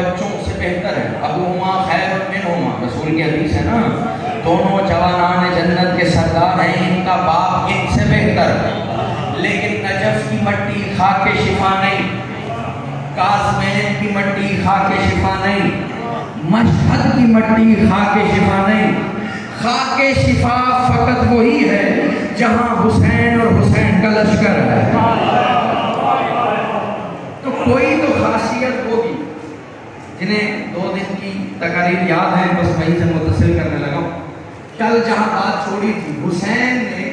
بچوں سے بہتر ہے، ابوہما خیر منہما، رسول کی حدیث ہے نا، دونوں جوانان جنت کے سردار ہیں، ان کا باپ ان سے بہتر ہے۔ لیکن نجف کی مٹی کھا کے شفا نہیں، کاظمین کی مٹی کھا کے شفا نہیں، مشہد کی مٹی کھا کے شفا نہیں۔ کھا کے شفا فقط وہی ہے جہاں حسین اور حسین کا لشکر ہے۔ تو کوئی تو خاصیت ہوگی، جنہیں 2 دن کی تقاریر یاد ہیں، بس وہیں سے متصل کرنے لگا ہوں۔ کل جہاں بات چھوڑی تھی، حسین نے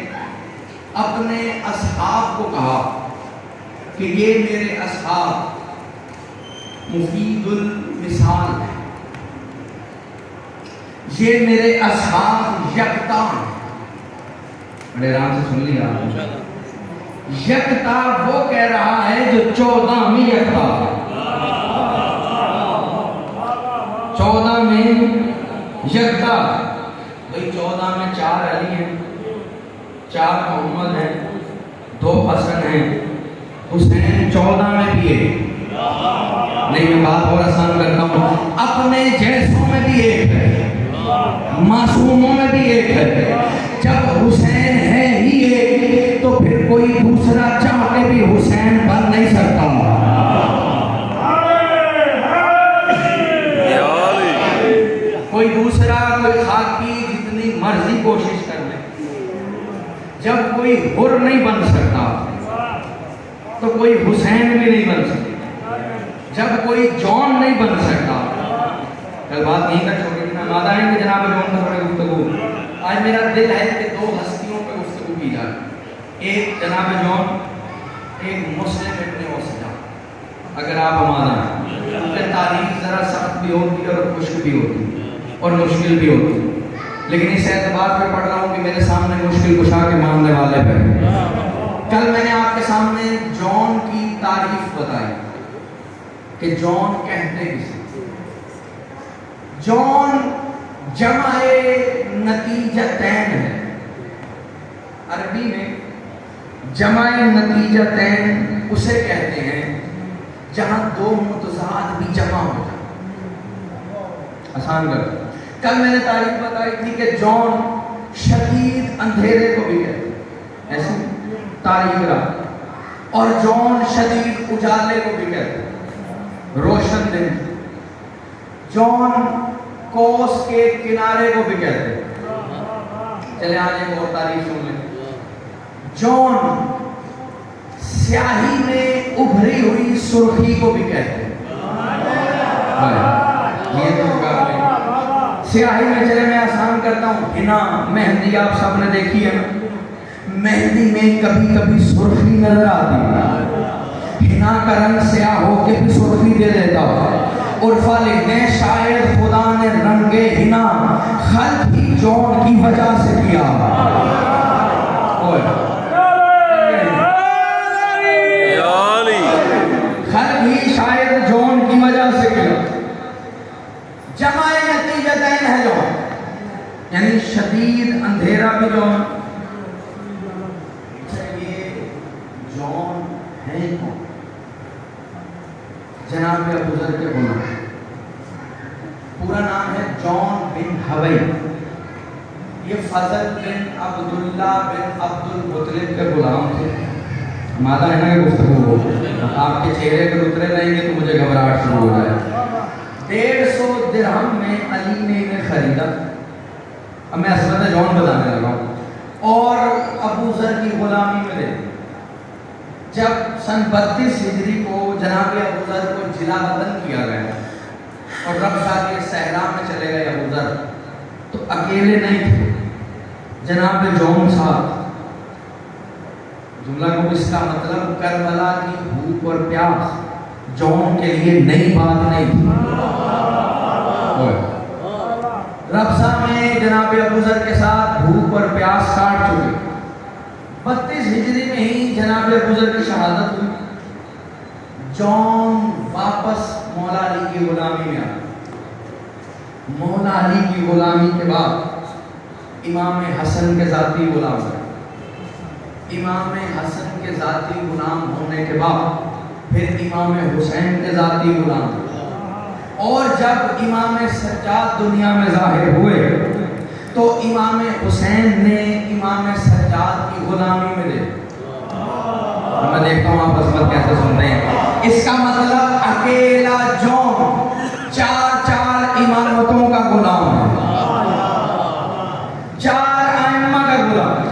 اپنے اصحاب کو کہا کہ یہ میرے اصحاب مفید المثال ہیں، یہ میرے اصحاب یکتا ہیں۔ بڑے آرام سے سن لیا، یکتا وہ کہہ رہا ہے جو 14 میں یکتا ہے، 14 میں یکتا۔ بھئی 14 میں 4 علی ہیں، 4 محمد ہیں، 2 حسن ہیں، حسین 14 میں بھی ایک نہیں۔ میں بات اور آسان کرتا ہوں، اپنے جیسوں میں بھی ایک ہے، معصوموں میں بھی ایک ہے۔ جب حسین ہے ہی ایک تو پھر کوئی دوسرا چاہ کے بھی حسین بن نہیں سکتا۔ کوئی دوسرا، کوئی خاکی جتنی مرضی کوشش کر لے، جب کوئی حر نہیں بن سکتا تو کوئی حسین بھی نہیں بن سکتا، جب کوئی جون نہیں بن سکتا۔ کل بات نہیں کر چھوڑی نا، مادہ ہے کہ جناب جون کا بڑے گفتگو۔ آج میرا دل ہے کہ 2 ہستیوں پہ گفتگو کی جائے، ایک جناب جون، ایک مسلم ابن اوسجا۔ اگر آپ مادہ ہیں، پھر تاریخ ذرا سخت بھی ہوتی ہے اور خشک بھی ہوتی ہے اور مشکل بھی ہوتی ہے، لیکن اس اعتبار پہ پڑھ رہا ہوں کہ میرے سامنے مشکل کشا کے ماننے والے پہ۔ کل میں نے آپ کے سامنے جون کی تعریف بتائی کہ جون کہتے کسے، جون جمع نتیجتین ہے۔ عربی میں جمع نتیجتین اسے کہتے ہیں جہاں 2 متضاد بھی جمع ہو جائیں۔ آسان کر، کل میں نے تعریف بتائی تھی کہ جون شدید اندھیرے کو بھی کہتے ہیں، ایسے تاریخ رات، اور جون شدید اجالے کو بھی کہتے ہیں، روشن دن۔ جون کوس کے کنارے کو بھی کہتے ہیں۔ چلے آج ایک اور تعریف سن لیں، جون سیاہی میں ابھری ہوئی سرخی کو بھی کہتے ہیں۔ یہ تو کر لیں سیاہی میں، چلے میں آسان کرتا ہوں، ہنا مہندی آپ سب نے دیکھی ہے، مہندی میں کبھی کبھی سرخی نظر آتی ہے، ہنا کا رنگ سیاہ ہو کے بھی سرخی دے دیتا ہے۔ عرفہ لکھتے ہیں شاید خدا نے رنگ ہنا خلق ہی جون کی وجہ سے کیا۔ خلق ہی شاید جون کی وجہ سے کیا۔ جمع نتیجتین ہے جون، یعنی شدید اندھیرا بھی جون۔ یہ جون ہے کون؟ جناب ابو ذر کے غلام، پورا نام ہے جون بن حوی۔ یہ فضل بن عبداللہ بن عبد المطلب کے غلام تھے۔ مادہ ہے نا کہ گفتگو ہو، آپ کے چہرے پر اترے رہیں گے تو مجھے گھبراہٹ شروع ہو جائے۔ 150 درہم میں علی نے انہیں خریدا۔ اب میں عصمت جون بتانے لگا ہوں، اور ابو ذر کی غلامی میں دے۔ جب سن 32 ہجری کو جناب ابو ذر کو جلا وطن کیا گیا اور ربضہ کے صحرا میں چلے گئے ابو ذر، تو اکیلے نہیں تھے، جناب جون صاحب۔ جملہ کو اس کا مطلب کربلا کی بھوک اور پیاس جون کے لیے نئی بات نہیں تھی۔ ربضہ میں جناب ابو ذر کے ساتھ بھوک اور پیاس کاٹ چکے۔ 32 ہجری میں ہی جناب ابو ذر کی شہادت ہوئی۔ جون واپس مولا علی کی غلامی میں آیا۔ مولا علی کی غلامی کے بعد امام حسن کے ذاتی غلام ہوئے۔ امام حسن کے ذاتی غلام ہونے کے بعد پھر امام حسین کے ذاتی غلام ہوئے۔ اور جب امام سجاد دنیا میں ظاہر ہوئے تو امام حسین نے امام سجاد کی غلامی میں دے. میں دیکھتا ہوں آپ عظمت کیسے سنتے ہیں. اس کا مطلب اکیلا جون 4 امامتوں کا غلام ہے, 4 ائمہ کا غلام ہے.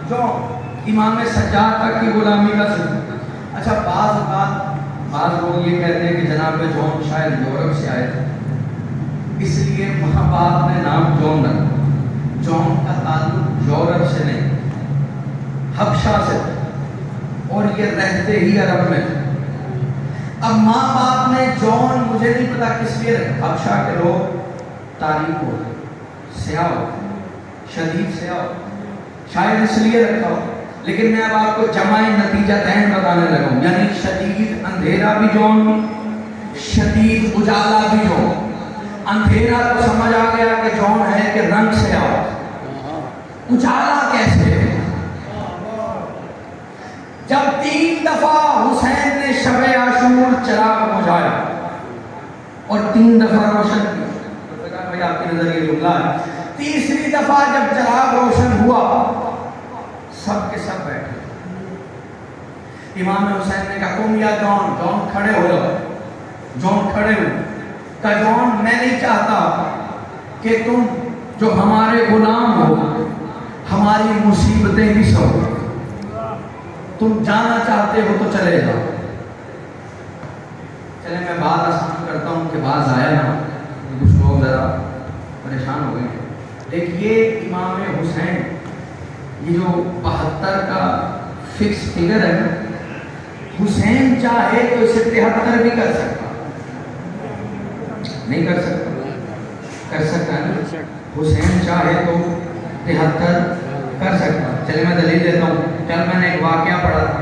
جون امام سجاد تک کی غلامی کا سلسلہ. اچھا بعض لوگ یہ کہتے ہیں کہ جناب جون شاید یورپ سے آئے تھے, اس لیے وہاں باپ نے نام جون رکھا. جون کا تعلق یورپ سے نہیں, حبشہ سے, اور یہ رہتے ہی عرب میں. اب ماں باپ نے جون مجھے نہیں پتا کس لیے رکھا. حبشہ کے لوگ تاریخ ہو, سیاہ ہو, شدید سیاہ ہو, شاید اس لیے رکھا ہو. لیکن میں اب آپ کو جمع نتیجہ دین بتانے لگا ہوں, یعنی شدید اندھیرا بھی جون, شدید اجالا بھی جون. اندھیرا تو سمجھ آ گیا کہ جون ہے کہ رنگ سے آؤ, اجالا کیسے ہے؟ جب 3 دفعہ حسین نے شب عاشور چراغ بجھایا اور 3 دفعہ روشن کیا, بھائی آپ کی نظر یہ جملہ ہے. تیسری دفعہ جب چراغ روشن ہوا سب کے سب بیٹھے. امام حسین نے کہا تم یا جون, جون کھڑے ہو جاؤ. جون کھڑے ہو. کہ جون میں نہیں چاہتا کہ تم جو ہمارے غلام ہو ہماری مصیبتیں بھی سہو. تم جانا چاہتے ہو تو چلے جاؤ. چلے میں بات آسان کرتا ہوں کہ باز آیا نا, کچھ لوگ ذرا پریشان ہو گئے. دیکھیے امام حسین یہ جو 72 کا فکس فگر ہے, حسین چاہے تو اسے 73 بھی کر سکتا. نہیں کر سکتا, کر سکتا ہے. حسین چاہے تو 73 کر سکتا. چلے میں دلیل دیتا ہوں. کل میں نے ایک واقعہ پڑھا تھا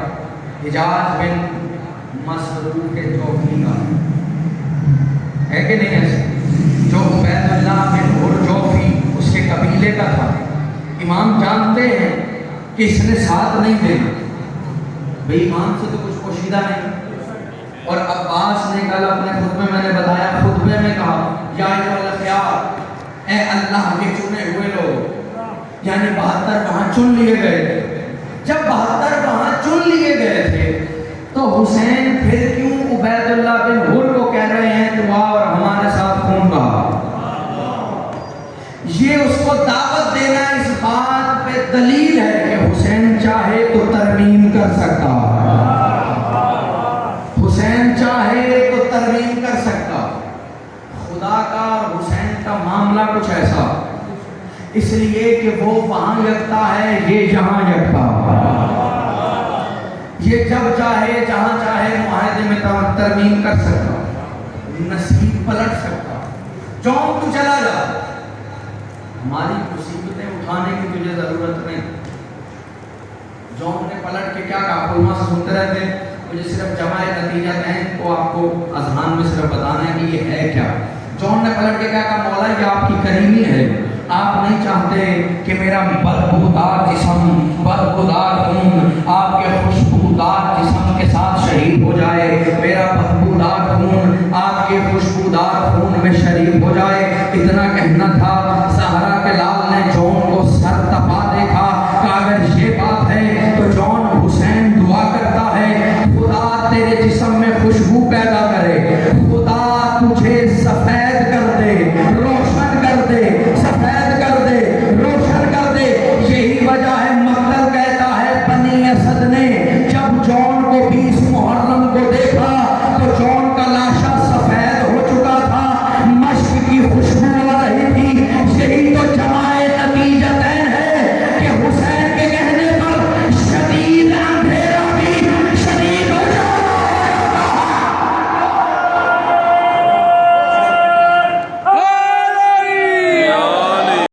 حجاز بن مسعود کے جوفی کا, ہے کہ نہیں ایسے, جو عبید اللہ بن اور جوفی اس کے قبیلے کا تھا. امام جانتے ہیں کہ اس نے ساتھ نہیں دینا, بھئی امام سے تو کچھ پوشیدہ نہیں. اور عباس نے کل اپنے خطبے میں نے بتایا, خطبے میں کہا یا ایھا الاخیار, اے اللہ کے چنے ہوئے لوگ, یعنی 72 وہاں چن لیے گئے تھے. جب 72 وہاں چن لیے گئے تھے تو حسین پھر کیوں عبید اللہ بن حر کو کہہ رہے ہیں کہ واہ اور ہمارے ساتھ خون بہا. یہ اس کو دعوت دینا اس بات پہ دلیل ہے کہ حسین چاہے تو ترمیم کر سکتا, حسین چاہے تو ترمیم کر سکتا. خدا کا اور حسین کا معاملہ کچھ ایسا, اس لیے کہ وہ وہاں یکتا ہے, یہ یہاں یکتا. یہ جب چاہے جہاں چاہے معاہدے میں ترمیم کر سکتا, نصیب پلٹ سکتا. جون تو چلا جا, ہماری مصیبتیں اٹھانے کی تجھے ضرورت نہیں. جون نے پلٹ کے کیا کہا, علماء سے سنتے رہتے, مجھے صرف جمع نتیجہ دین کو آپ کو اذہان میں صرف بتانا ہے کہ یہ ہے کیا. جون نے پلٹ کے کیا کہا, مولا یہ آپ کی کریمی ہے, آپ نہیں چاہتے کہ میرا بدبودار جسم, بدبودار خون آپ کے خوشبودار جسم کے ساتھ شہید ہو جائے. میرا بدبودار خون آپ کے خوشبودار خون میں شریک ہو جائے. اتنا